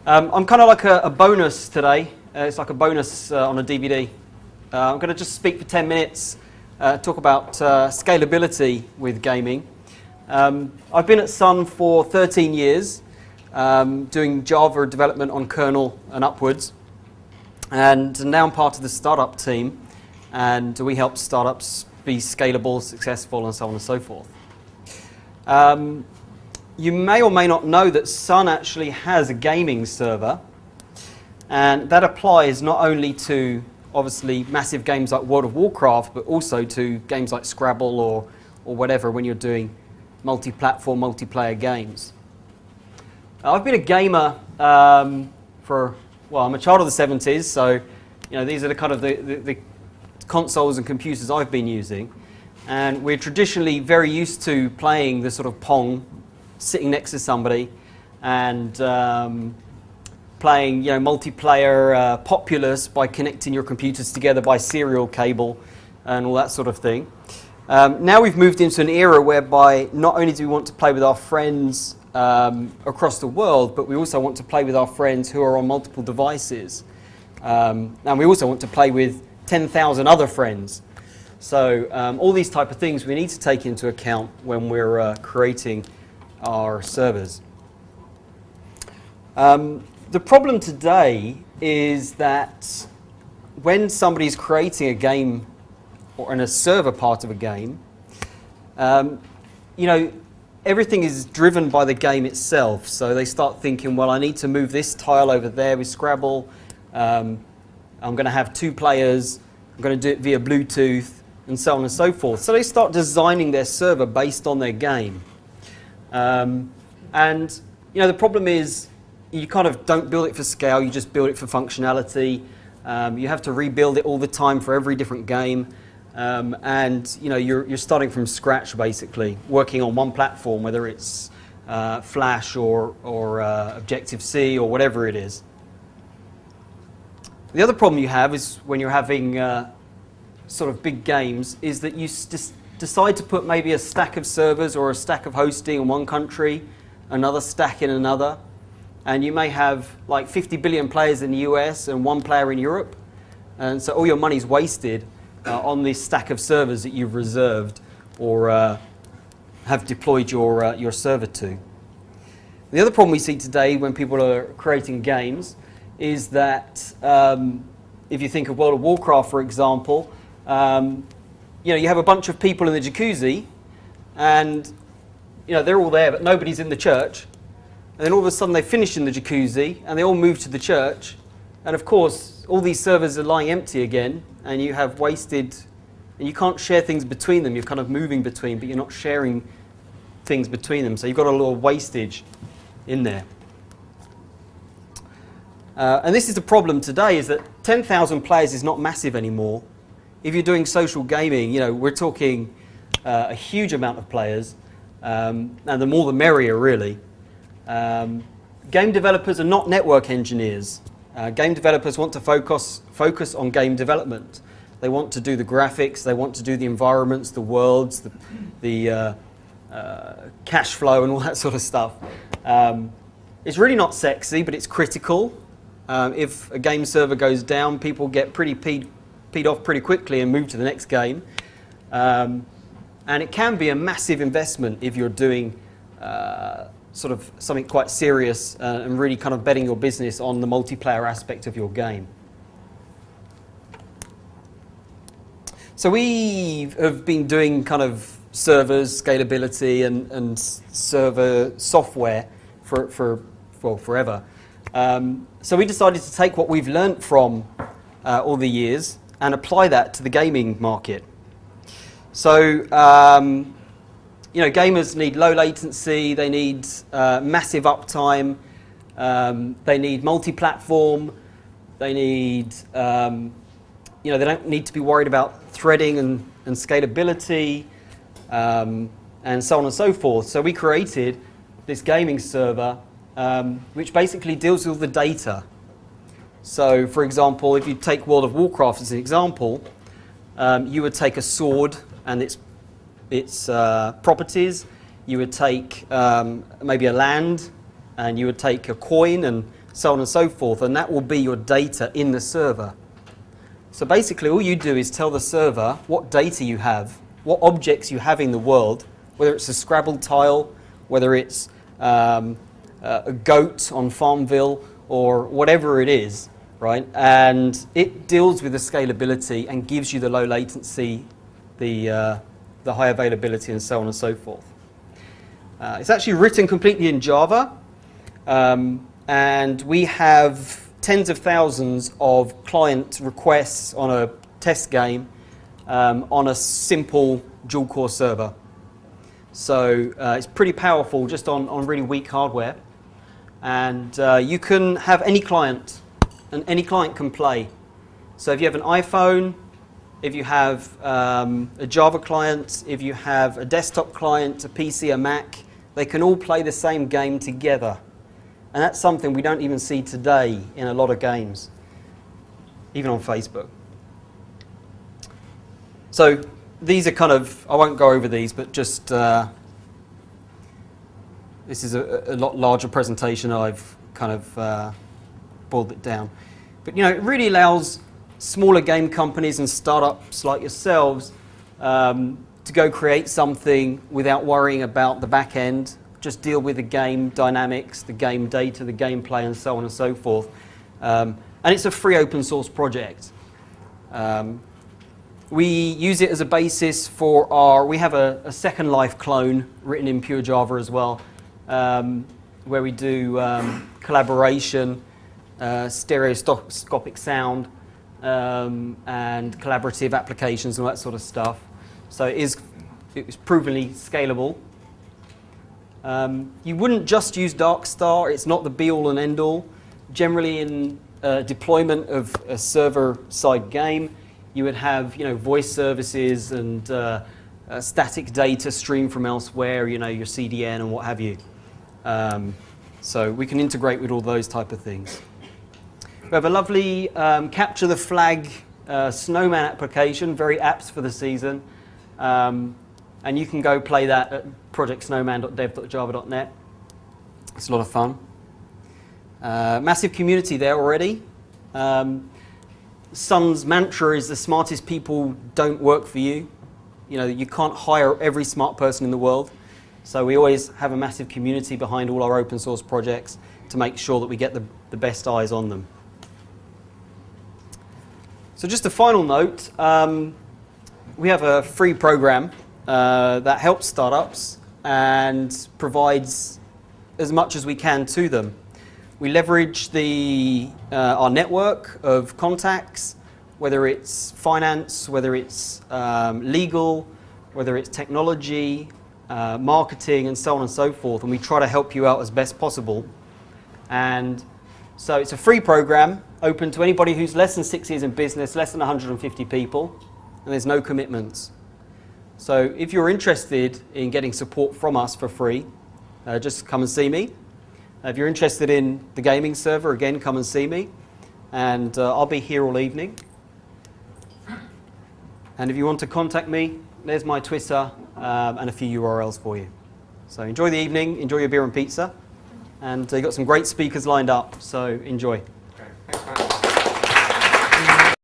I'm kind of like a bonus today. It's like a bonus on a DVD. I'm going to just speak for 10 minutes, talk about scalability with gaming. I've been at Sun for 13 years, doing Java development on kernel and upwards. And now I'm part of the startup team, and we help startups be scalable, successful, and so on and so forth. You may or may not know that Sun actually has a gaming server, and that applies not only to obviously massive games like World of Warcraft, but also to games like Scrabble or whatever when you're doing multi-platform, multiplayer games. I've been a gamer I'm a child of the 70s, so these are the kind of the consoles and computers I've been using, and we're traditionally very used to playing the sort of Pong, sitting next to somebody, and playing multiplayer Populous by connecting your computers together by serial cable and all that sort of thing. Now we've moved into an era whereby not only do we want to play with our friends across the world, but we also want to play with our friends who are on multiple devices. And we also want to play with 10,000 other friends. So all these type of things we need to take into account when we're creating our servers. The problem today is that when somebody's creating a game or in a server part of a game, everything is driven by the game itself. So they start thinking, well, I need to move this tile over there with Scrabble. I'm going to have 2 players. I'm going to do it via Bluetooth, and so on and so forth. So they start designing their server based on their game. The problem is you kind of don't build it for scale, you just build it for functionality. You have to rebuild it all the time for every different game. You're starting from scratch basically, working on one platform, whether it's Flash or Objective-C or whatever it is. The other problem you have is when you're having sort of big games is that you decide to put maybe a stack of servers or a stack of hosting in one country, another stack in another, and you may have like 50 billion players in the US and 1 player in Europe, and so all your money's wasted on this stack of servers that you've reserved or have deployed your server to. The other problem we see today when people are creating games is that if you think of World of Warcraft, for example, you have a bunch of people in the jacuzzi, and they're all there, but nobody's in the church. And then all of a sudden they finish in the jacuzzi, and they all move to the church. And of course, all these servers are lying empty again, and you have wasted, and you can't share things between them. You're kind of moving between, but you're not sharing things between them. So you've got a little wastage in there. And this is the problem today, is that 10,000 players is not massive anymore. If you're doing social gaming, we're talking a huge amount of players, and the more the merrier, really. Game developers are not network engineers. Game developers want to focus on game development. They want to do the graphics, they want to do the environments, the worlds, the cash flow and all that sort of stuff. It's really not sexy, but it's critical. If a game server goes down, people get pretty peed off pretty quickly and move to the next game. And it can be a massive investment if you're doing sort of something quite serious and really kind of betting your business on the multiplayer aspect of your game. So we have been doing kind of servers, scalability, and server software for forever. So we decided to take what we've learnt from all the years and apply that to the gaming market. So gamers need low latency, they need massive uptime, they need multi-platform, they need, they don't need to be worried about threading and scalability, and so on and so forth. So we created this gaming server which basically deals with the data. So for example, if you take World of Warcraft as an example, you would take a sword and its properties, you would take maybe a land, and you would take a coin and so on and so forth, and that will be your data in the server. So basically all you do is tell the server what data you have, what objects you have in the world, whether it's a Scrabble tile, whether it's a goat on Farmville, or whatever it is, right? And it deals with the scalability and gives you the low latency, the high availability, and so on and so forth. It's actually written completely in Java, and we have tens of thousands of client requests on a test game on a simple dual-core server. So it's pretty powerful just on really weak hardware. And you can have any client, and any client can play. So if you have an iPhone, if you have a Java client, if you have a desktop client, a PC, a Mac, they can all play the same game together. And that's something we don't even see today in a lot of games, even on Facebook. So these are kind of, I won't go over these, but just, this is a lot larger presentation. I've kind of boiled it down. But it really allows smaller game companies and startups like yourselves to go create something without worrying about the back end. Just deal with the game dynamics, the game data, the gameplay, and so on and so forth. And it's a free open source project. We use it as a basis for we have a Second Life clone written in pure Java as well, where we do collaboration, stereoscopic sound, and collaborative applications and all that sort of stuff. So it's provenly scalable. You wouldn't just use Darkstar. It's not the be-all and end-all. Generally, in deployment of a server-side game, you would have voice services and static data streamed from elsewhere, your CDN and what have you. So we can integrate with all those type of things. We have a lovely capture the flag snowman application, very apt for the season. And you can go play that at projectsnowman.dev.java.net. It's a lot of fun. Massive community there already. Sun's mantra is the smartest people don't work for you. You can't hire every smart person in the world. So we always have a massive community behind all our open source projects to make sure that we get the best eyes on them. So just a final note, we have a free program that helps startups and provides as much as we can to them. We leverage our network of contacts, whether it's finance, whether it's legal, whether it's technology, marketing, and so on and so forth, and we try to help you out as best possible. And so it's a free program, open to anybody who's less than 6 years in business, less than 150 people, and there's no commitments. So if you're interested in getting support from us for free, just come and see me. If you're interested in the gaming server, again, come and see me. And I'll be here all evening. And if you want to contact me, there's my Twitter and a few URLs for you. So enjoy the evening, enjoy your beer and pizza. And you've got some great speakers lined up, so enjoy.